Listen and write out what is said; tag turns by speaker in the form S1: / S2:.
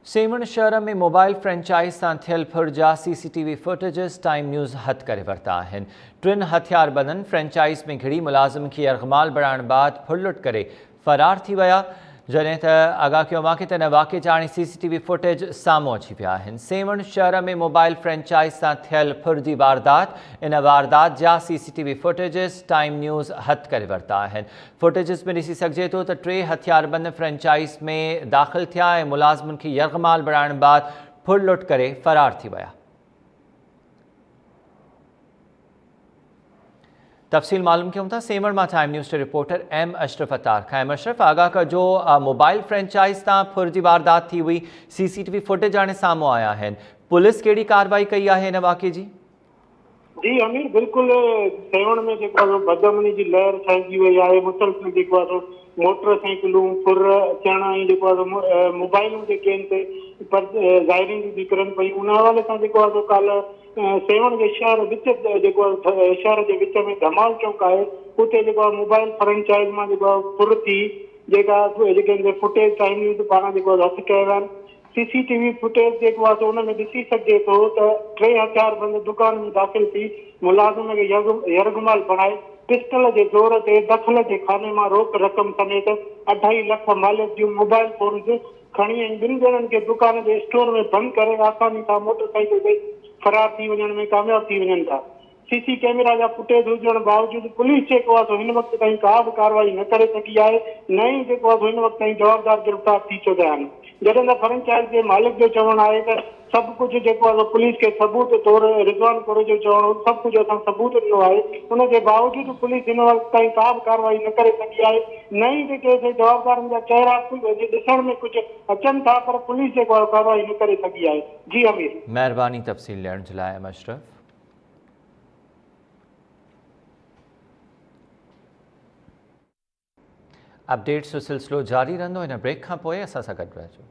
S1: सेमण शहर में mobile franchise सां थियल फुरजा CCTV फुटेजेस टाइम न्यूज़ हथ करे वरिता आहिनि। टिनि हथियारबंदनि फ्रेंचाइज़ में घिड़ी मुलाज़िम खे यरग़माल बणाइण बाद फुरलुट करे फ़रार थी विया। जॾहिं त आगाह कयो आहे त इन वाक़े जा हाणे CCTV फुटेज साम्हूं अची विया आहिनि। सेमण शहर में मोबाइल फ्रेंचाइज़ सां थियल फुरजी वारदात, इन वारदात जा CCTV फुटेजेस टाइम न्यूज़ हथ करे वरिता आहिनि। फुटेजेस में ॾिसी सघिजे थो त 3 हथियारबंद फ्रेंचाइज़ में दाख़िल थिया ऐं मुलाज़िमनि खे यरग़माल बणाइण बाद फुरलुट करे फ़रार थी विया। तफ़सील मालूम कयूं था सेमण मां टाइम न्यूज़ के रिपोर्टर M अशरफ अतार खां। अशरफ, आगाह कजो, मोबाइल फ्रेंचाइज़ तां फुर जी वारदात थी हुई, CCTV फुटेज हाणे साम्हूं आया आहिनि। पुलिस कहिड़ी कार्रवाई कई आहे हिन वाक़े जी?
S2: जी अमीर, बिल्कुल सेवण में बदअमनी की लहर छाइजी वही है। मुसलसल मोटरसाइकिलूं फुर अचण ऐं मोबाइलूं जेके आहिनि पर ज़ाहिरीन थी करनि पई, उन हवाले सां काल सेवण के शहर विच शहर के विच में धमाल चौक है, उते मोबाइल फ्रेंचाइज़ में फुर थी फुटेज टाइम न्यूज़ पारां हथ कया विया आहिनि। CCTV फुटेज उन में ॾिसी सघिजे थो त 3 हथियारबंद दुकान में दाख़िल थी मुलाज़िम खे यरग़माल बणाए पिस्टल के ज़ोर ते दख़ल के खाने में रोक रक़म समेत 2.5 लाख मालिक जूं मोबाइल फोन्स खणी ऐं 2 ॼणनि के दुकान के स्टोर में बंद करे आसानी सां मोटरसाइकिल ते फरार थी वञण में कामयाब थी वञनि था। CC कैमरा जा फुटेज हुजण बावजूद पुलिस हिन वक्त ताईं का भी कार्रवाई न करे सकी है, न ही हिन वक्त ताईं जवाबदार गिरफ्तार थी चुका आहिनि। जॾहिं त फ्रेंचाइज़ के मालिक जो चवणु आहे त सब कुछ पुलिस के सबूत तौर रिजवान पुर जो चवणु सब कुछ असां सबूत ॾिनो आहे, उनके बावजूद पुलिस हिन वक्त ताईं का भी कार्रवाई न करे सकी है। न ही जवाबदारनि जा चेहरा ॾिसण में कुछ अचनि था, पर पुलिस कार्रवाई न करे सकी है। जी अमीर,
S1: महिरबानी तफ़सील ॾियण जे लाइ अशरफ। अपडेट्स जो सिलसिलो जारी रहंदो। इन ब्रेक खां पोइ असां सां गॾु रहिजो।